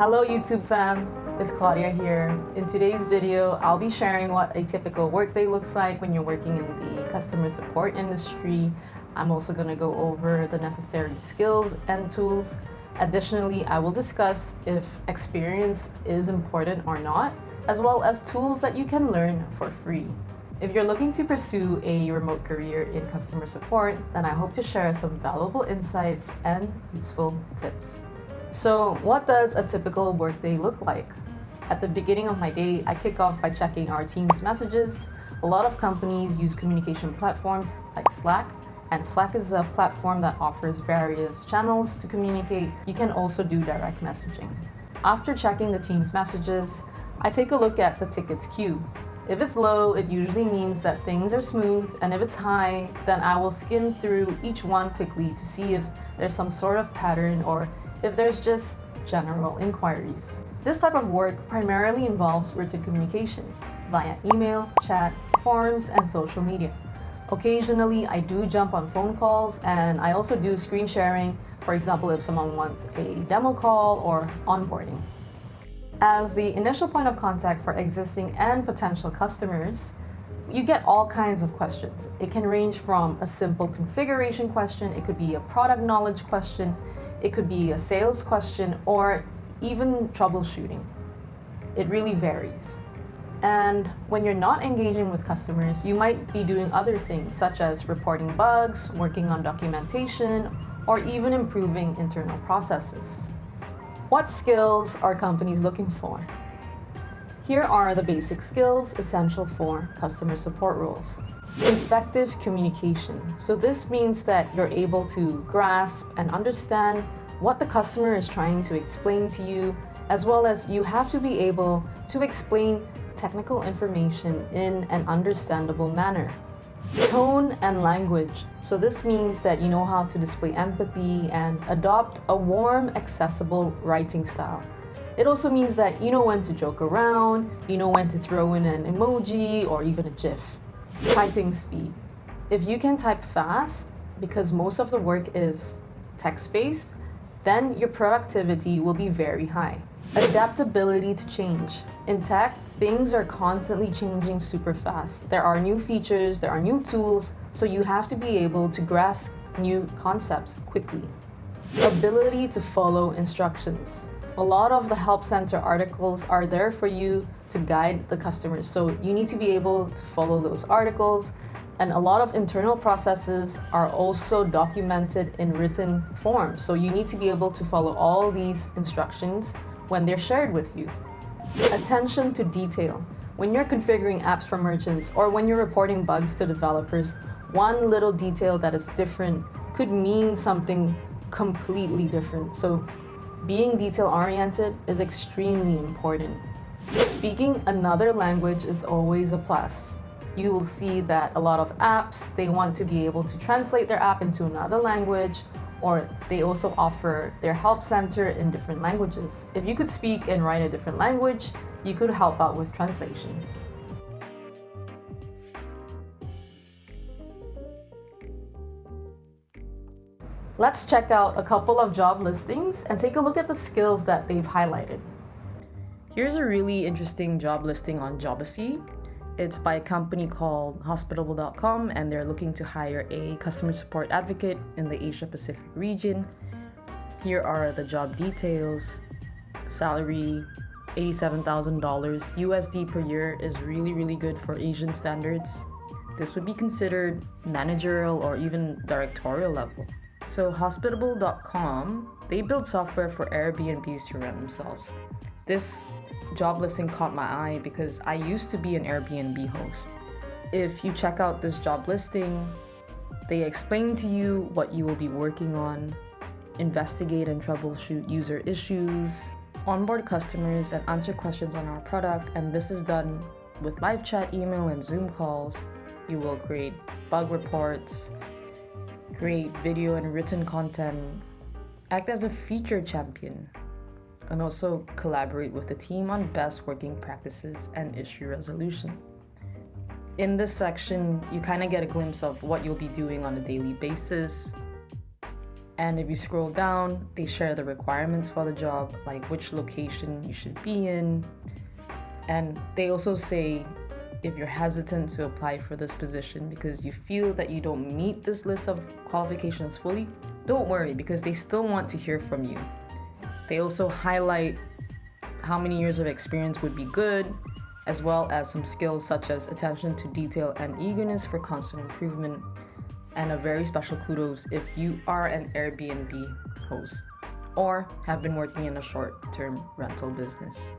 Hello YouTube fam, it's Claudia here. In today's video, I'll be sharing what a typical workday looks like when you're working in the customer support industry. I'm also going to go over the necessary skills and tools. Additionally, I will discuss if experience is important or not, as well as tools that you can learn for free. If you're looking to pursue a remote career in customer support, then I hope to share some valuable insights and useful tips. So, what does a typical workday look like? At the beginning of my day, I kick off by checking our team's messages. A lot of companies use communication platforms like Slack, and Slack is a platform that offers various channels to communicate. You can also do direct messaging. After checking the team's messages, I take a look at the tickets queue. If it's low, it usually means that things are smooth, and if it's high, then I will skim through each one quickly to see if there's some sort of pattern or if there's just general inquiries. This type of work primarily involves written communication via email, chat, forums, and social media. Occasionally, I do jump on phone calls, and I also do screen sharing, for example, if someone wants a demo call or onboarding. As the initial point of contact for existing and potential customers, you get all kinds of questions. It can range from a simple configuration question, it could be a product knowledge question, it could be a sales question, or even troubleshooting. It really varies. And when you're not engaging with customers, you might be doing other things such as reporting bugs, working on documentation, or even improving internal processes. What skills are companies looking for? Here are the basic skills essential for customer support roles. Effective communication. So this means that you're able to grasp and understand what the customer is trying to explain to you, as well as you have to be able to explain technical information in an understandable manner. Tone and language. So this means that you know how to display empathy and adopt a warm, accessible writing style. It also means that you know when to joke around, you know when to throw in an emoji or even a GIF. Typing speed. If you can type fast, because most of the work is text-based, then your productivity will be very high. Adaptability to change. In tech, things are constantly changing super fast. There are new features, there are new tools, so you have to be able to grasp new concepts quickly. Ability to follow instructions. A lot of the help center articles are there for you to guide the customers, so you need to be able to follow those articles. And a lot of internal processes are also documented in written form, so you need to be able to follow all these instructions when they're shared with you. Attention to detail. When you're configuring apps for merchants or when you're reporting bugs to developers, one little detail that is different could mean something completely different. So being detail-oriented is extremely important. Speaking another language is always a plus. You will see that a lot of apps, they want to be able to translate their app into another language, or they also offer their help center in different languages. If you could speak and write a different language, you could help out with translations. Let's check out a couple of job listings and take a look at the skills that they've highlighted. Here's a really interesting job listing on Jobacy. It's by a company called Hospitable.com, and they're looking to hire a customer support advocate in the Asia Pacific region. Here are the job details. Salary, $87,000 USD per year is really good for Asian standards. This would be considered managerial or even directorial level. So Hospitable.com, they build software for Airbnbs to rent themselves. This job listing caught my eye because I used to be an Airbnb host. If you check out this job listing, they explain to you what you will be working on, investigate and troubleshoot user issues, onboard customers, and answer questions on our product. And this is done with live chat, email, and Zoom calls. You will create bug reports, create video and written content, act as a feature champion, and also collaborate with the team on best working practices and issue resolution. In this section, you kind of get a glimpse of what you'll be doing on a daily basis. And if you scroll down, they share the requirements for the job, like which location you should be in. And they also say if you're hesitant to apply for this position because you feel that you don't meet this list of qualifications fully, don't worry, because they still want to hear from you. They also highlight how many years of experience would be good, as well as some skills such as attention to detail and eagerness for constant improvement. And a very special kudos if you are an Airbnb host or have been working in a short-term rental business.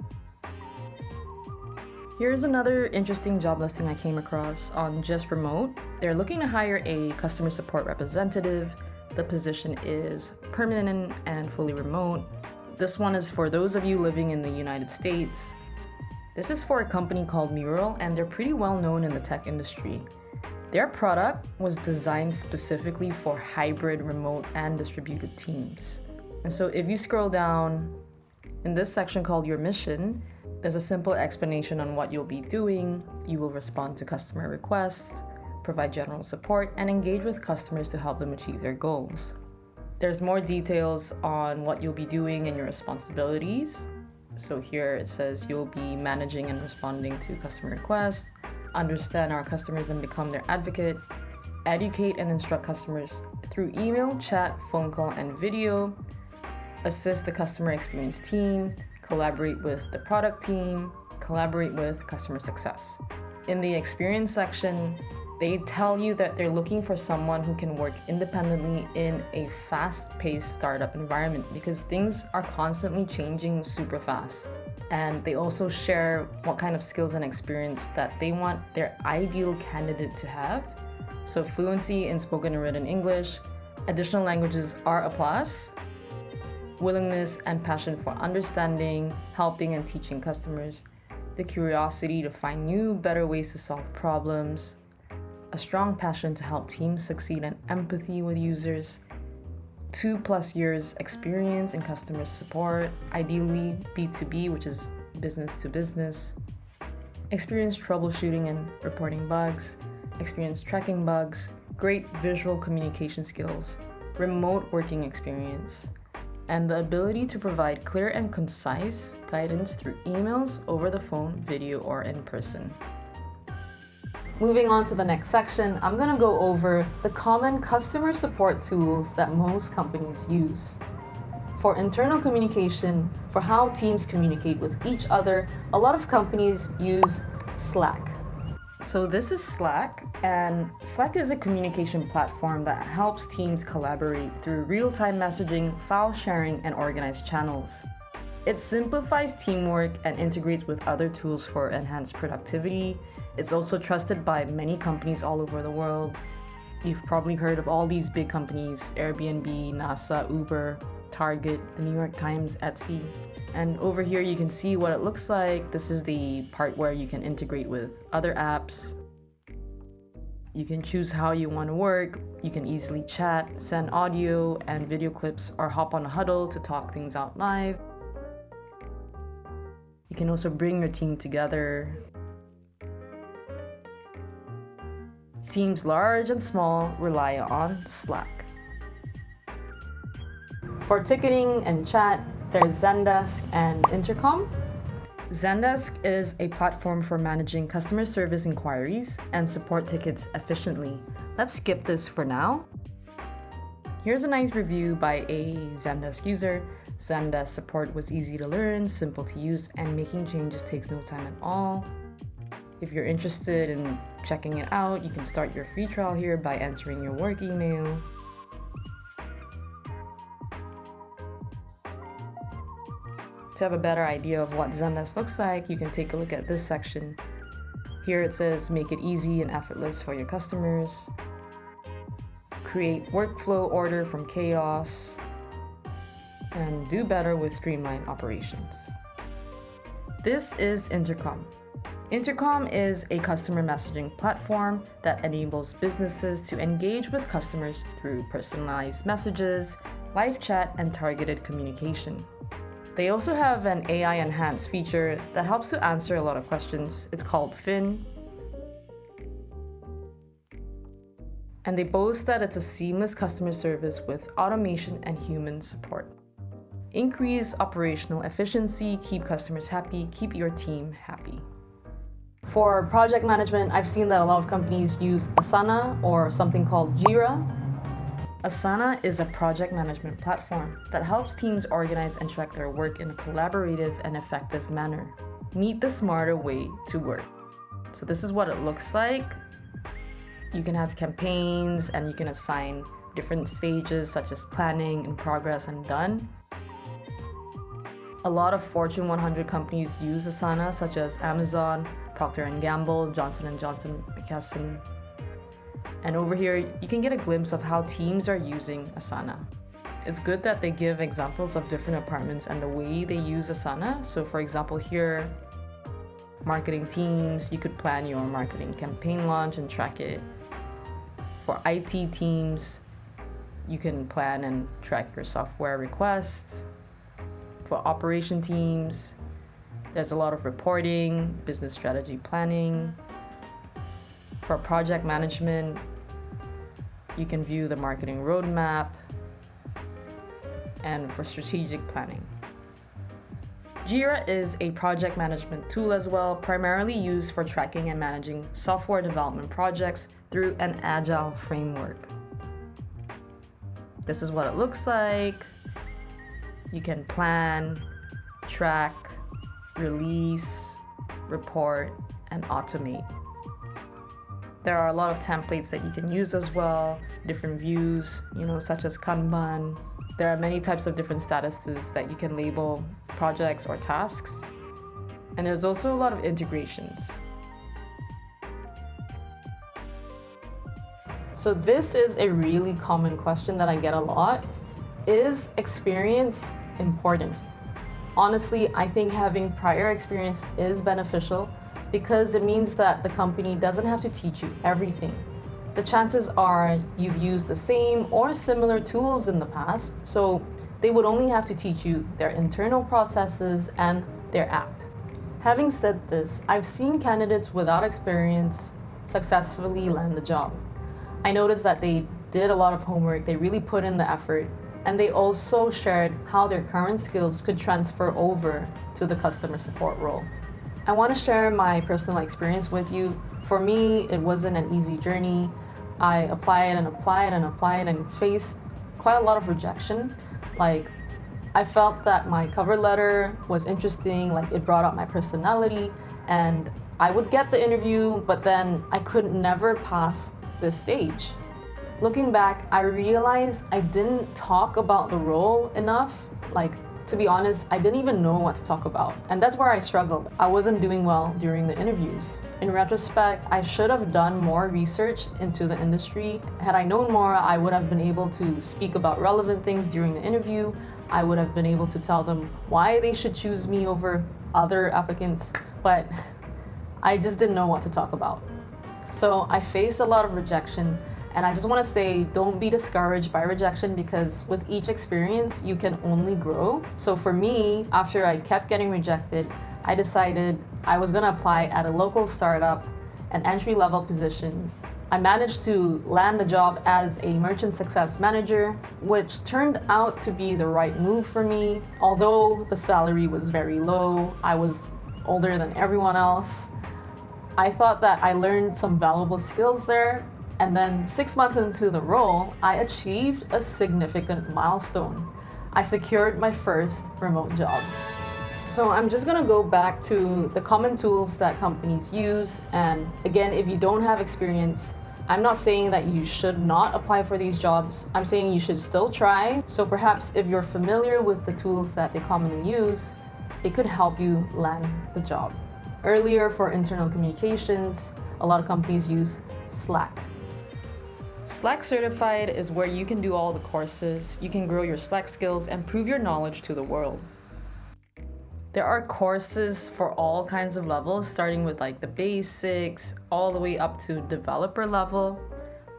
Here's another interesting job listing I came across on Just Remote. They're looking to hire a customer support representative. The position is permanent and fully remote. This one is for those of you living in the United States. This is for a company called Mural, and they're pretty well known in the tech industry. Their product was designed specifically for hybrid, remote, and distributed teams. And so if you scroll down in this section called Your Mission, there's a simple explanation on what you'll be doing. You will respond to customer requests, provide general support, and engage with customers to help them achieve their goals. There's more details on what you'll be doing and your responsibilities. So here it says you'll be managing and responding to customer requests, understand our customers and become their advocate, educate and instruct customers through email, chat, phone call, and video, assist the customer experience team, collaborate with the product team, collaborate with customer success. In the experience section, they tell you that they're looking for someone who can work independently in a fast-paced startup environment because things are constantly changing super fast. And they also share what kind of skills and experience that they want their ideal candidate to have. So fluency in spoken and written English, additional languages are a plus, willingness and passion for understanding, helping and teaching customers, the curiosity to find new, better ways to solve problems, a strong passion to help teams succeed, and empathy with users, 2+ years experience in customer support, ideally B2B, which is business to business, experience troubleshooting and reporting bugs, experience tracking bugs, great visual communication skills, remote working experience, and the ability to provide clear and concise guidance through emails, over the phone, video, or in person. Moving on to the next section, I'm going to go over the common customer support tools that most companies use. For internal communication, for how teams communicate with each other, a lot of companies use Slack. So this is Slack, and Slack is a communication platform that helps teams collaborate through real-time messaging, file sharing, and organized channels. It simplifies teamwork and integrates with other tools for enhanced productivity. It's also trusted by many companies all over the world. You've probably heard of all these big companies: Airbnb, NASA, Uber, Target, the New York Times, Etsy. And over here you can see what it looks like. This is the part where you can integrate with other apps. You can choose how you want to work. You can easily chat, send audio and video clips, or hop on a huddle to talk things out live. You can also bring your team together. Teams large and small rely on Slack. For ticketing and chat, there's Zendesk and Intercom. Zendesk is a platform for managing customer service inquiries and support tickets efficiently. Let's skip this for now. Here's a nice review by a Zendesk user. Zendesk support was easy to learn, simple to use, and making changes takes no time at all. If you're interested in checking it out, you can start your free trial here by entering your work email. To have a better idea of what Zendesk looks like, you can take a look at this section. Here it says, make it easy and effortless for your customers. Create workflow order from chaos. And do better with streamlined operations. This is Intercom. Intercom is a customer messaging platform that enables businesses to engage with customers through personalized messages, live chat, and targeted communication. They also have an AI-enhanced feature that helps to answer a lot of questions. It's called Fin. And they boast that it's a seamless customer service with automation and human support. Increase operational efficiency, keep customers happy, keep your team happy. For project management, I've seen that a lot of companies use Asana or something called Jira. Asana is a project management platform that helps teams organize and track their work in a collaborative and effective manner. Meet the smarter way to work. So this is what it looks like. You can have campaigns and you can assign different stages such as planning, in progress, and done. A lot of Fortune 100 companies use Asana, such as Amazon, Procter & Gamble, Johnson & Johnson, McKesson. And over here, you can get a glimpse of how teams are using Asana. It's good that they give examples of different departments and the way they use Asana. So for example, here, marketing teams, you could plan your marketing campaign launch and track it. For IT teams, you can plan and track your software requests. For operation teams, there's a lot of reporting, business strategy planning. For project management, you can view the marketing roadmap. And for strategic planning. Jira is a project management tool as well, primarily used for tracking and managing software development projects through an agile framework. This is what it looks like. You can plan, track, release, report, and automate. There are a lot of templates that you can use as well, different views, such as Kanban. There are many types of different statuses that you can label projects or tasks. And there's also a lot of integrations. So this is a really common question that I get a lot. Is experience important? Honestly, I think having prior experience is beneficial because it means that the company doesn't have to teach you everything. The chances are you've used the same or similar tools in the past, so they would only have to teach you their internal processes and their app. Having said this, I've seen candidates without experience successfully land the job. I noticed that they did a lot of homework, they really put in the effort, and they also shared how their current skills could transfer over to the customer support role. I want to share my personal experience with you. For me, it wasn't an easy journey. I applied and faced quite a lot of rejection. I felt that my cover letter was interesting, it brought out my personality, and I would get the interview, but then I could never pass this stage. Looking back, I realized I didn't talk about the role enough. To be honest, I didn't even know what to talk about. And that's where I struggled. I wasn't doing well during the interviews. In retrospect, I should have done more research into the industry. Had I known more, I would have been able to speak about relevant things during the interview. I would have been able to tell them why they should choose me over other applicants. But I just didn't know what to talk about. So I faced a lot of rejection. And I just want to say, don't be discouraged by rejection because with each experience, you can only grow. So for me, after I kept getting rejected, I decided I was going to apply at a local startup, an entry-level position. I managed to land a job as a merchant success manager, which turned out to be the right move for me. Although the salary was very low, I was older than everyone else. I thought that I learned some valuable skills there. And then 6 months into the role, I achieved a significant milestone. I secured my first remote job. So I'm just gonna go back to the common tools that companies use. And again, if you don't have experience, I'm not saying that you should not apply for these jobs. I'm saying you should still try. So perhaps if you're familiar with the tools that they commonly use, it could help you land the job. Earlier, for internal communications, a lot of companies use Slack. Slack Certified is where you can do all the courses, you can grow your Slack skills, and prove your knowledge to the world. There are courses for all kinds of levels, starting with the basics, all the way up to developer level.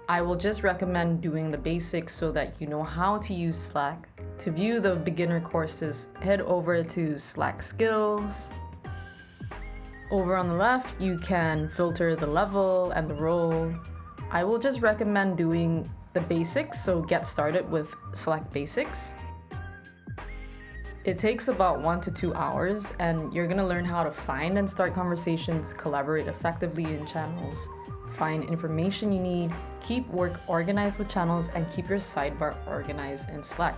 I will just recommend doing the basics so that you know how to use Slack. To view the beginner courses, head over to Slack Skills. Over on the left, you can filter the level and the role. I will just recommend doing the basics, so get started with Slack Basics. It takes about 1 to 2 hours, and you're gonna learn how to find and start conversations, collaborate effectively in channels, find information you need, keep work organized with channels, and keep your sidebar organized in Slack.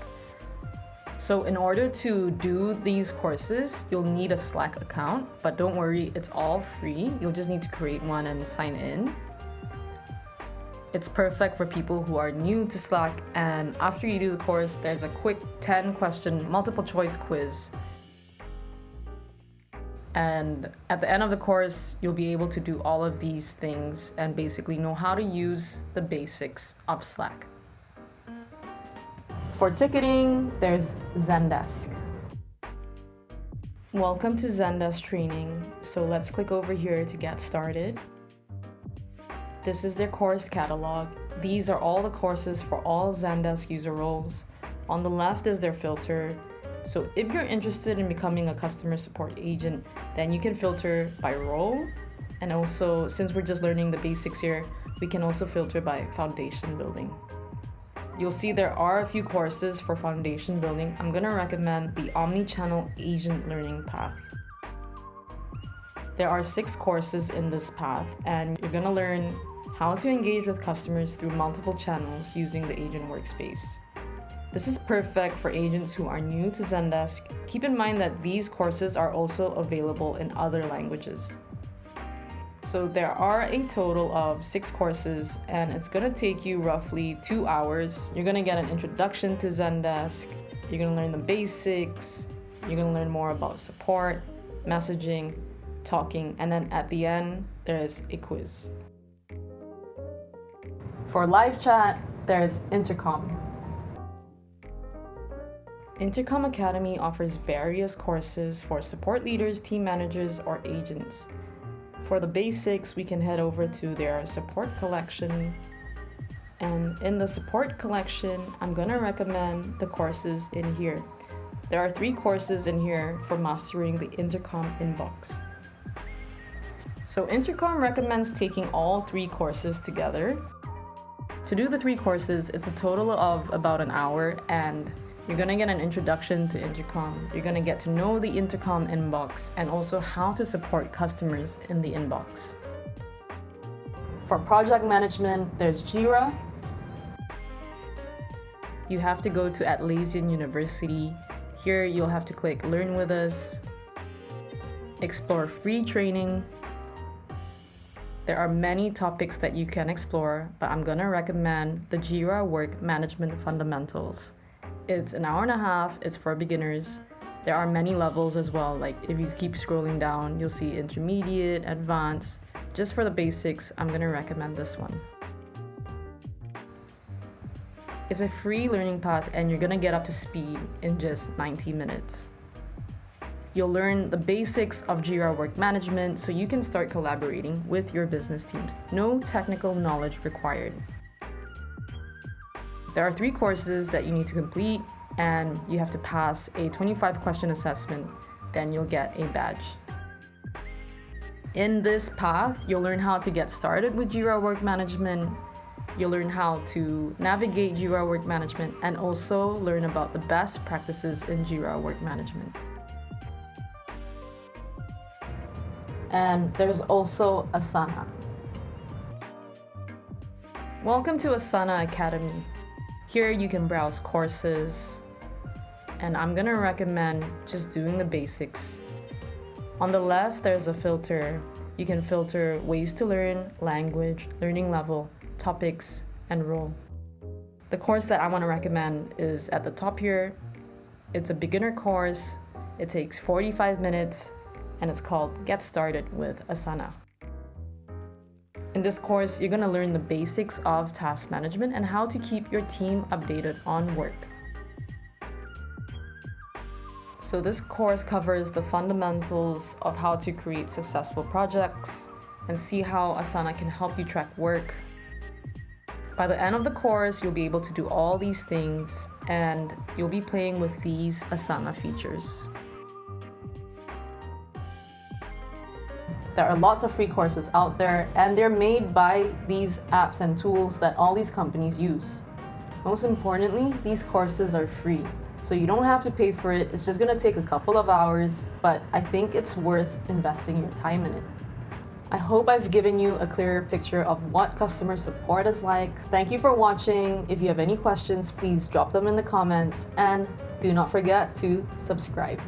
So in order to do these courses, you'll need a Slack account, but don't worry, it's all free. You'll just need to create one and sign in. It's perfect for people who are new to Slack, and after you do the course, there's a quick 10-question multiple choice quiz. And at the end of the course, you'll be able to do all of these things and basically know how to use the basics of Slack. For ticketing, there's Zendesk. Welcome to Zendesk training. So let's click over here to get started. This is their course catalog. These are all the courses for all Zendesk user roles. On the left is their filter. So if you're interested in becoming a customer support agent, then you can filter by role. And also, since we're just learning the basics here, we can also filter by foundation building. You'll see there are a few courses for foundation building. I'm gonna recommend the Omnichannel Agent Learning Path. There are 6 courses in this path, and you're gonna learn how to engage with customers through multiple channels using the agent workspace. This is perfect for agents who are new to Zendesk. Keep in mind that these courses are also available in other languages. So there are a total of 6 courses, and it's gonna take you roughly 2 hours. You're gonna get an introduction to Zendesk, you're gonna learn the basics, you're gonna learn more about support, messaging, talking, and then at the end, there's a quiz. For live chat, there's Intercom. Intercom Academy offers various courses for support leaders, team managers, or agents. For the basics, we can head over to their support collection. And in the support collection, I'm gonna recommend the courses in here. There are 3 courses in here for mastering the Intercom inbox. So Intercom recommends taking all 3 courses together. To do the 3 courses, it's a total of about an hour, and you're gonna get an introduction to Intercom. You're gonna get to know the Intercom inbox and also how to support customers in the inbox. For project management, there's Jira. You have to go to Atlassian University. Here you'll have to click Learn with Us, explore free training. There are many topics that you can explore, but I'm gonna recommend the Jira Work Management Fundamentals. It's an hour and a half, it's for beginners. There are many levels as well, like if you keep scrolling down, you'll see intermediate, advanced. Just for the basics, I'm gonna recommend this one. It's a free learning path, and you're gonna get up to speed in just 90 minutes. You'll learn the basics of Jira Work Management so you can start collaborating with your business teams. No technical knowledge required. There are 3 courses that you need to complete, and you have to pass a 25-question assessment, then you'll get a badge. In this path, you'll learn how to get started with Jira Work Management, you'll learn how to navigate Jira Work Management, and also learn about the best practices in Jira Work Management. And there's also Asana. Welcome to Asana Academy. Here you can browse courses, and I'm gonna recommend just doing the basics. On the left, there's a filter. You can filter ways to learn, language, learning level, topics, and role. The course that I wanna recommend is at the top here. It's a beginner course. It takes 45 minutes, and it's called Get Started with Asana. In this course, you're gonna learn the basics of task management and how to keep your team updated on work. So this course covers the fundamentals of how to create successful projects and see how Asana can help you track work. By the end of the course, you'll be able to do all these things, and you'll be playing with these Asana features. There are lots of free courses out there, and they're made by these apps and tools that all these companies use. Most importantly, these courses are free, so you don't have to pay for it. It's just gonna take a couple of hours, but I think it's worth investing your time in it. I hope I've given you a clearer picture of what customer support is like. Thank you for watching. If you have any questions, please drop them in the comments, and do not forget to subscribe.